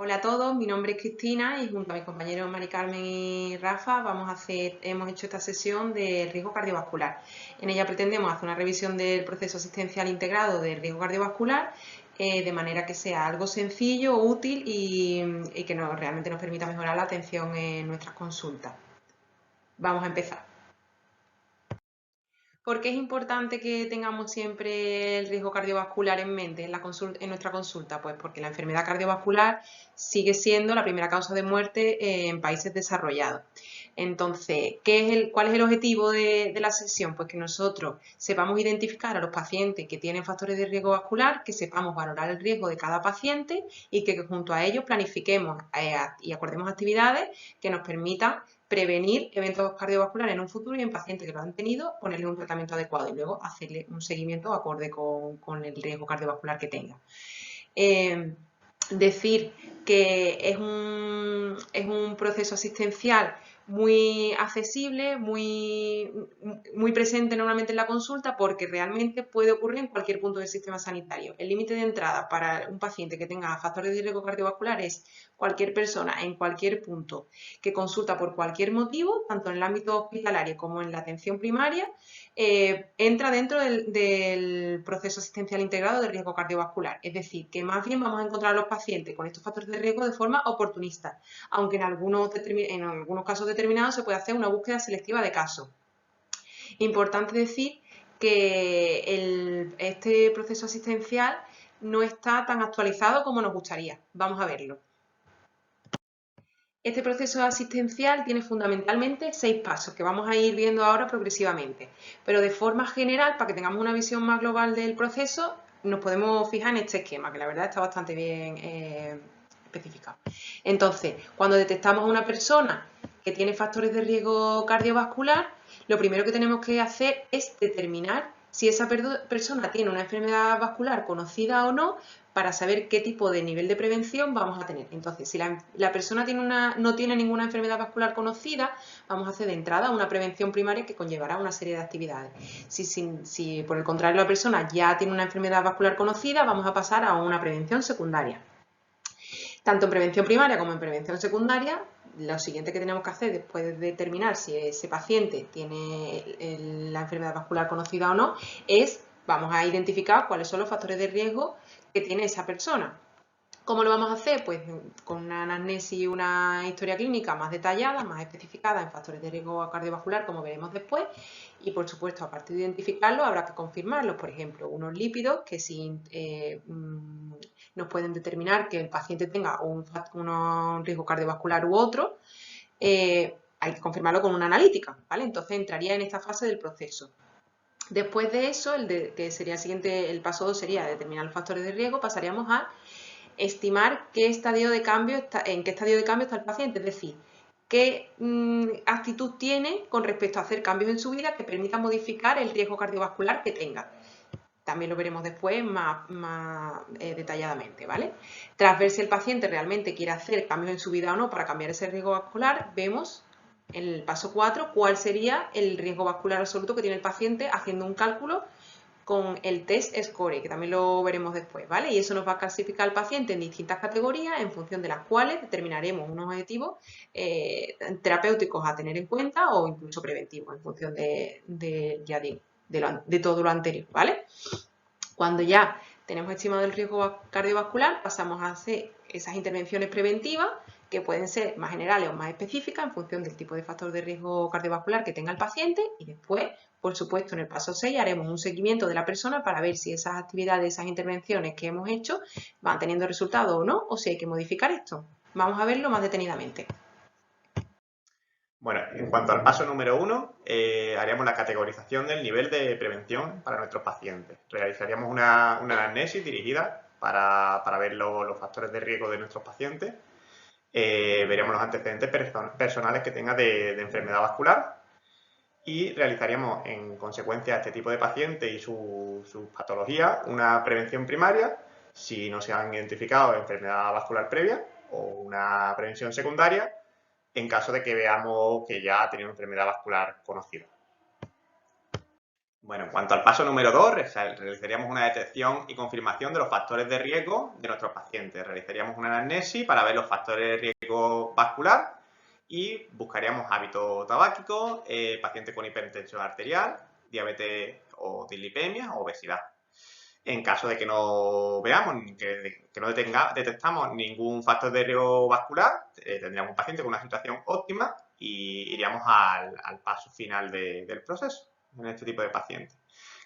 Hola a todos, mi nombre es Cristina y junto a mis compañeros Mari Carmen y Rafa hemos hecho esta sesión de riesgo cardiovascular. En ella pretendemos hacer una revisión del proceso asistencial integrado del riesgo cardiovascular de manera que sea algo sencillo, útil y que realmente nos permita mejorar la atención en nuestras consultas. Vamos a empezar. ¿Por qué es importante que tengamos siempre el riesgo cardiovascular en mente en nuestra consulta? Pues porque la enfermedad cardiovascular sigue siendo la primera causa de muerte en países desarrollados. Entonces, ¿cuál es el objetivo de la sesión? Pues que nosotros sepamos identificar a los pacientes que tienen factores de riesgo vascular, que sepamos valorar el riesgo de cada paciente y que junto a ellos planifiquemos y acordemos actividades que nos permitan prevenir eventos cardiovasculares en un futuro y en pacientes que lo han tenido, ponerle un tratamiento adecuado y luego hacerle un seguimiento acorde con el riesgo cardiovascular que tenga. Decir que es un proceso asistencial muy accesible, muy presente normalmente en la consulta porque realmente puede ocurrir en cualquier punto del sistema sanitario. El límite de entrada para un paciente que tenga factores de riesgo cardiovascular es cualquier persona en cualquier punto que consulta por cualquier motivo, tanto en el ámbito hospitalario como en la atención primaria, entra dentro del proceso asistencial integrado de riesgo cardiovascular. Es decir, que más bien vamos a encontrar a los pacientes con estos factores de riesgo de forma oportunista, aunque en algunos casos determinados se puede hacer una búsqueda selectiva de casos. Importante decir que este proceso asistencial no está tan actualizado como nos gustaría. Vamos a verlo. Este proceso asistencial tiene fundamentalmente 6 pasos que vamos a ir viendo ahora progresivamente, pero de forma general, para que tengamos una visión más global del proceso, nos podemos fijar en este esquema, que la verdad está bastante bien especificado. Entonces, cuando detectamos a una persona que tiene factores de riesgo cardiovascular, lo primero que tenemos que hacer es determinar si esa persona tiene una enfermedad vascular conocida o no, para saber qué tipo de nivel de prevención vamos a tener. Entonces, si la persona no tiene ninguna enfermedad vascular conocida, vamos a hacer de entrada una prevención primaria que conllevará una serie de actividades. Si por el contrario la persona ya tiene una enfermedad vascular conocida, vamos a pasar a una prevención secundaria. Tanto en prevención primaria como en prevención secundaria, lo siguiente que tenemos que hacer después de determinar si ese paciente tiene la enfermedad vascular conocida o no, vamos a identificar cuáles son los factores de riesgo que tiene esa persona. ¿Cómo lo vamos a hacer? Pues con una anamnesis y una historia clínica más detallada, más especificada en factores de riesgo cardiovascular, como veremos después, y por supuesto, a partir de identificarlos, habrá que confirmarlos. Por ejemplo, unos lípidos que nos pueden determinar que el paciente tenga un riesgo cardiovascular u otro, hay que confirmarlo con una analítica, ¿vale? Entonces entraría en esta fase del proceso. Después de eso, que sería el siguiente, el paso 2 sería determinar los factores de riesgo, pasaríamos a estimar en qué estadio de cambio está el paciente, es decir, qué actitud tiene con respecto a hacer cambios en su vida que permitan modificar el riesgo cardiovascular que tenga. También lo veremos después más detalladamente, ¿vale? Tras ver si el paciente realmente quiere hacer cambios en su vida o no para cambiar ese riesgo vascular, vemos en el paso 4 cuál sería el riesgo vascular absoluto que tiene el paciente haciendo un cálculo con el test SCORE, que también lo veremos después, ¿vale? Y eso nos va a clasificar al paciente en distintas categorías en función de las cuales determinaremos unos objetivos terapéuticos a tener en cuenta o incluso preventivos en función de todo lo anterior, ¿vale? Cuando ya tenemos estimado el riesgo cardiovascular, pasamos a hacer esas intervenciones preventivas que pueden ser más generales o más específicas en función del tipo de factor de riesgo cardiovascular que tenga el paciente y después, por supuesto, en el paso 6 haremos un seguimiento de la persona para ver si esas actividades, esas intervenciones que hemos hecho van teniendo resultado o no, o si hay que modificar esto. Vamos a verlo más detenidamente. Bueno, en cuanto al paso número 1, haríamos la categorización del nivel de prevención para nuestros pacientes. Realizaríamos una anamnesis dirigida para ver los factores de riesgo de nuestros pacientes. Veríamos los antecedentes personales que tenga de enfermedad vascular y realizaríamos en consecuencia a este tipo de pacientes y sus patologías una prevención primaria si no se han identificado enfermedad vascular previa o una prevención secundaria en caso de que veamos que ya ha tenido enfermedad vascular conocida. Bueno, en cuanto al paso número 2, realizaríamos una detección y confirmación de los factores de riesgo de nuestros pacientes. Realizaríamos una anamnesis para ver los factores de riesgo vascular y buscaríamos hábito tabáquico, pacientes con hipertensión arterial, diabetes o dislipemia o obesidad. En caso de que no veamos, que no detectamos ningún factor de riesgo vascular, tendríamos un paciente con una situación óptima y iríamos al paso final del proceso en este tipo de pacientes.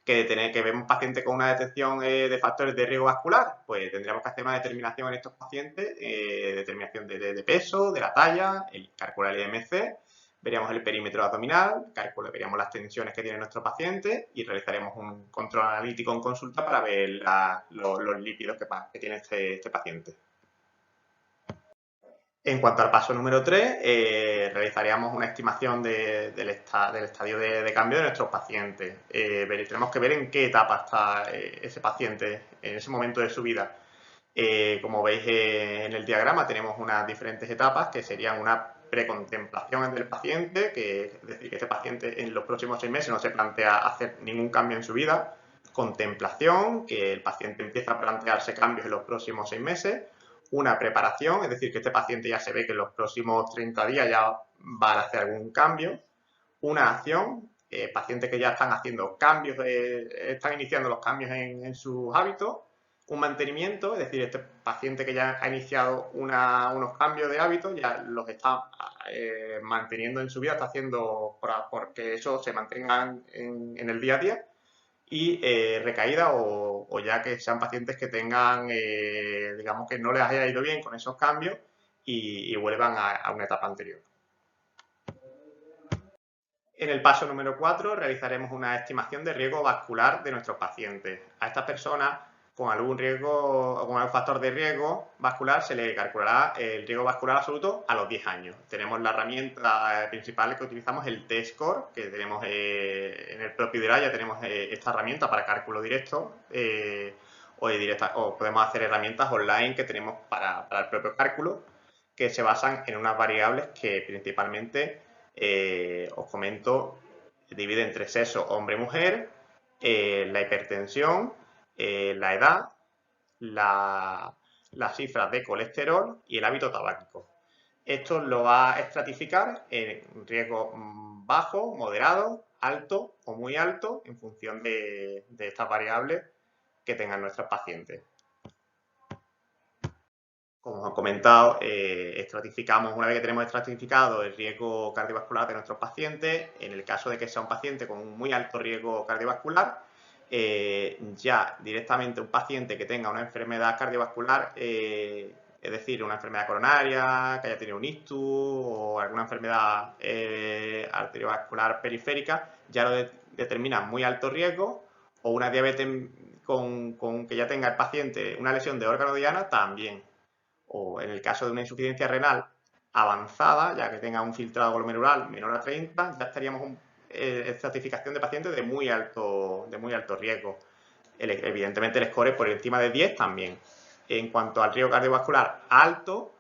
Que vemos pacientes con una detección de factores de riesgo vascular, pues tendríamos que hacer una determinación en estos pacientes, determinación de peso, de la talla, calcular el IMC, veríamos el perímetro abdominal, veríamos las tensiones que tiene nuestro paciente y realizaremos un control analítico en consulta para ver los lípidos que tiene este paciente. En cuanto al paso número 3, realizaríamos una estimación del estadio de cambio de nuestros pacientes. Tenemos que ver en qué etapa está ese paciente en ese momento de su vida. Como veis en el diagrama, tenemos unas diferentes etapas que serían una precontemplación del paciente, es decir, que este paciente en los próximos 6 meses no se plantea hacer ningún cambio en su vida. Contemplación, que el paciente empieza a plantearse cambios en los próximos 6 meses. Una preparación, es decir, que este paciente ya se ve que en los próximos 30 días ya va a hacer algún cambio. Una acción, pacientes que ya están haciendo cambios, están iniciando los cambios en sus hábitos. Un mantenimiento, es decir, este paciente que ya ha iniciado unos cambios de hábitos, ya los está manteniendo en su vida, está haciendo porque eso se mantenga en el día a día. Y recaída o ya que sean pacientes que tengan, digamos que no les haya ido bien con esos cambios y vuelvan a una etapa anterior. En el paso número 4 realizaremos una estimación de riesgo vascular de nuestros pacientes. A estas personas con algún factor de riesgo vascular se le calculará el riesgo vascular absoluto a los 10 años. Tenemos la herramienta principal que utilizamos, el T-Score, que tenemos en el propio IDRA, ya tenemos esta herramienta para cálculo directo o podemos hacer herramientas online que tenemos para el propio cálculo, que se basan en unas variables que principalmente os comento, divide entre sexo, hombre y mujer, la hipertensión, la edad, las cifras de colesterol y el hábito tabáquico. Esto lo va a estratificar en riesgo bajo, moderado, alto o muy alto en función de estas variables que tengan nuestros pacientes. Como os he comentado, una vez que tenemos estratificado el riesgo cardiovascular de nuestros pacientes, en el caso de que sea un paciente con un muy alto riesgo cardiovascular, ya directamente un paciente que tenga una enfermedad cardiovascular, es decir, una enfermedad coronaria, que haya tenido un ictus o alguna enfermedad arteriovascular periférica, ya lo determina muy alto riesgo, o una diabetes con que ya tenga el paciente una lesión de órgano diana también. O en el caso de una insuficiencia renal avanzada, ya que tenga un filtrado glomerular menor a 30, ya estaríamos en estratificación de pacientes de muy alto riesgo. Evidentemente el score por encima de 10 también. En cuanto al riesgo cardiovascular alto,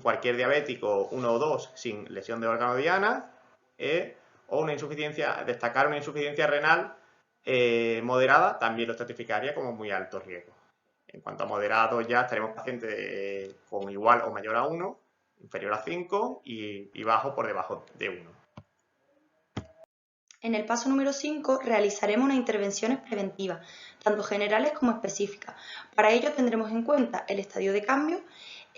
cualquier diabético 1 o 2 sin lesión de órgano diana, o destacar una insuficiencia renal moderada, también lo estratificaría como muy alto riesgo. En cuanto a moderados, ya estaremos pacientes con igual o mayor a 1, inferior a 5 y bajo por debajo de 1. En el paso número 5 realizaremos unas intervenciones preventivas, tanto generales como específicas. Para ello tendremos en cuenta el estadio de cambio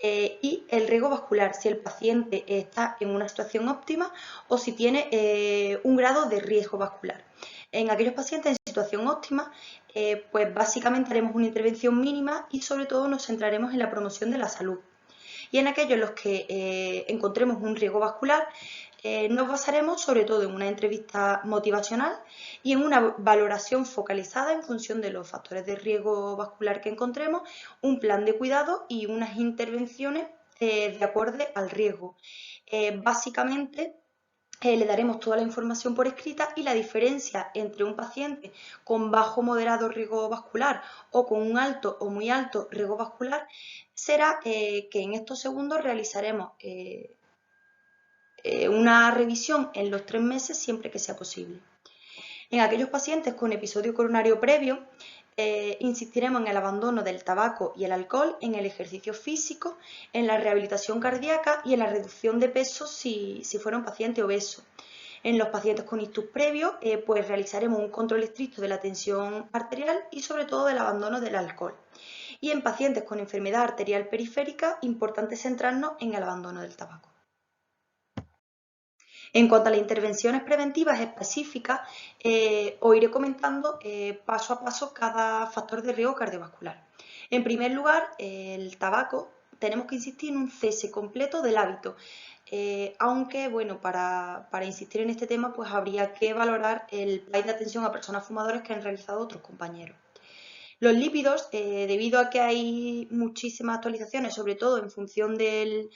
y el riesgo vascular, si el paciente está en una situación óptima o si tiene un grado de riesgo vascular. En aquellos pacientes en situación óptima, pues básicamente haremos una intervención mínima y sobre todo nos centraremos en la promoción de la salud. Y en aquellos en los que encontremos un riesgo vascular, nos basaremos sobre todo en una entrevista motivacional y en una valoración focalizada en función de los factores de riesgo vascular que encontremos, un plan de cuidado y unas intervenciones de acuerdo al riesgo. Básicamente, le daremos toda la información por escrita y la diferencia entre un paciente con bajo o moderado riesgo vascular o con un alto o muy alto riesgo vascular será que en estos segundos realizaremos una revisión en los 3 meses siempre que sea posible. En aquellos pacientes con episodio coronario previo, insistiremos en el abandono del tabaco y el alcohol, en el ejercicio físico, en la rehabilitación cardíaca y en la reducción de peso si fuera un paciente obeso. En los pacientes con ictus previo, pues realizaremos un control estricto de la tensión arterial y sobre todo del abandono del alcohol. Y en pacientes con enfermedad arterial periférica, importante centrarnos en el abandono del tabaco. En cuanto a las intervenciones preventivas específicas, os iré comentando paso a paso cada factor de riesgo cardiovascular. En primer lugar, el tabaco, tenemos que insistir en un cese completo del hábito. Aunque, bueno, para insistir en este tema, pues habría que valorar el plan de atención a personas fumadoras que han realizado otros compañeros. Los lípidos, debido a que hay muchísimas actualizaciones, sobre todo en función del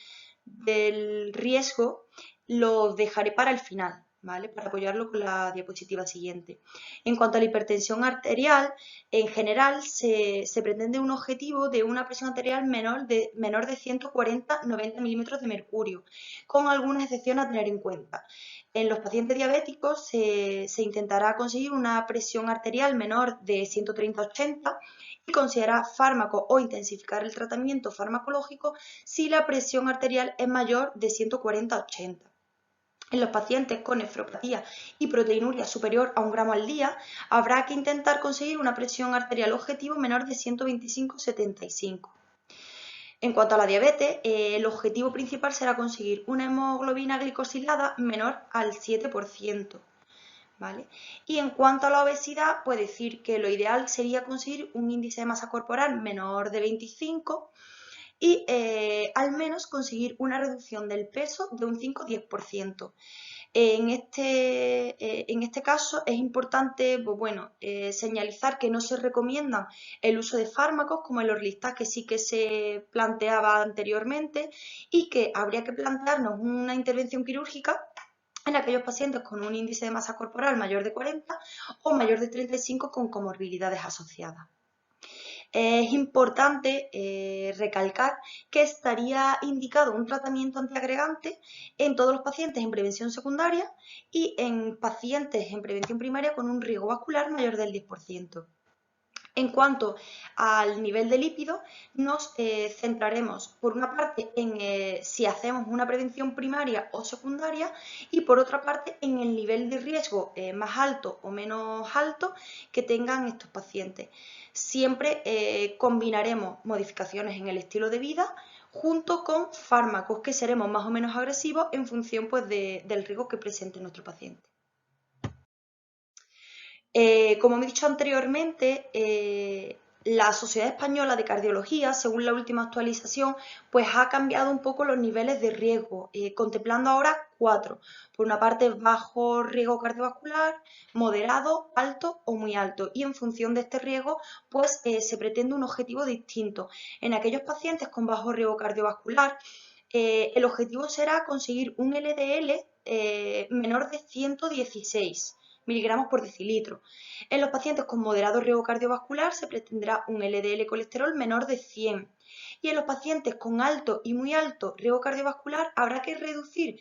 riesgo, los dejaré para el final, ¿vale? Para apoyarlo con la diapositiva siguiente. En cuanto a la hipertensión arterial, en general se pretende un objetivo de una presión arterial menor de 140-90 milímetros de mercurio, con algunas excepciones a tener en cuenta. En los pacientes diabéticos se intentará conseguir una presión arterial menor de 130-80 y considerar fármaco o intensificar el tratamiento farmacológico si la presión arterial es mayor de 140-80. En los pacientes con nefropatía y proteinuria superior a 1 gramo al día, habrá que intentar conseguir una presión arterial objetivo menor de 125-75. En cuanto a la diabetes, el objetivo principal será conseguir una hemoglobina glicosilada menor al 7%. ¿Vale? Y en cuanto a la obesidad, pues decir que lo ideal sería conseguir un índice de masa corporal menor de 25 y al menos conseguir una reducción del peso de un 5-10%. En este caso es importante, pues bueno, señalizar que no se recomienda el uso de fármacos como el Orlistat, que sí que se planteaba anteriormente, y que habría que plantearnos una intervención quirúrgica en aquellos pacientes con un índice de masa corporal mayor de 40 o mayor de 35 con comorbilidades asociadas. Es importante recalcar que estaría indicado un tratamiento antiagregante en todos los pacientes en prevención secundaria y en pacientes en prevención primaria con un riesgo vascular mayor del 10%. En cuanto al nivel de lípidos, nos centraremos por una parte en si hacemos una prevención primaria o secundaria y por otra parte en el nivel de riesgo más alto o menos alto que tengan estos pacientes. Siempre combinaremos modificaciones en el estilo de vida junto con fármacos que seremos más o menos agresivos en función pues, del riesgo que presente nuestro paciente. Como he dicho anteriormente, la Sociedad Española de Cardiología, según la última actualización, pues ha cambiado un poco los niveles de riesgo, contemplando ahora 4. Por una parte, bajo riesgo cardiovascular, moderado, alto o muy alto. Y en función de este riesgo, pues se pretende un objetivo distinto. En aquellos pacientes con bajo riesgo cardiovascular, el objetivo será conseguir un LDL menor de 116 miligramos por decilitro. En los pacientes con moderado riesgo cardiovascular se pretenderá un LDL colesterol menor de 100. Y en los pacientes con alto y muy alto riesgo cardiovascular habrá que reducir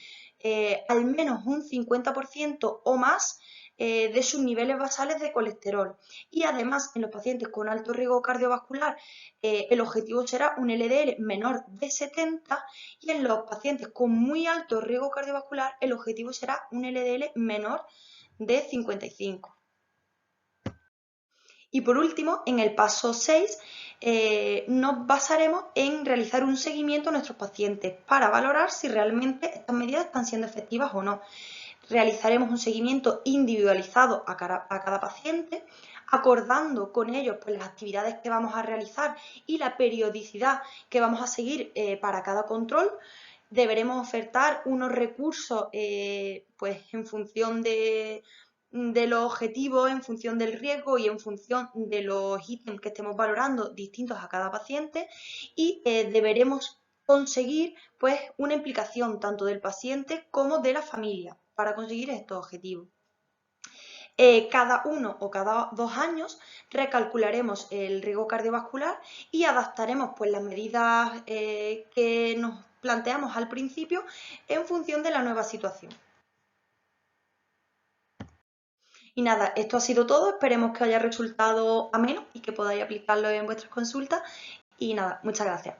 al menos un 50% o más de sus niveles basales de colesterol. Y además, en los pacientes con alto riesgo cardiovascular, el objetivo será un LDL menor de 70 y en los pacientes con muy alto riesgo cardiovascular, el objetivo será un LDL menor de 55. Y por último, en el paso 6, nos basaremos en realizar un seguimiento a nuestros pacientes para valorar si realmente estas medidas están siendo efectivas o no. Realizaremos un seguimiento individualizado a cada paciente, acordando con ellos pues, las actividades que vamos a realizar y la periodicidad que vamos a seguir para cada control. Deberemos ofertar unos recursos pues, en función de los objetivos, en función del riesgo y en función de los ítems que estemos valorando distintos a cada paciente y deberemos conseguir pues, una implicación tanto del paciente como de la familia para conseguir estos objetivos. Cada 1 o cada 2 años recalcularemos el riesgo cardiovascular y adaptaremos pues, las medidas que nos planteamos al principio en función de la nueva situación. Y nada, esto ha sido todo, esperemos que os haya resultado ameno y que podáis aplicarlo en vuestras consultas. Y nada, muchas gracias.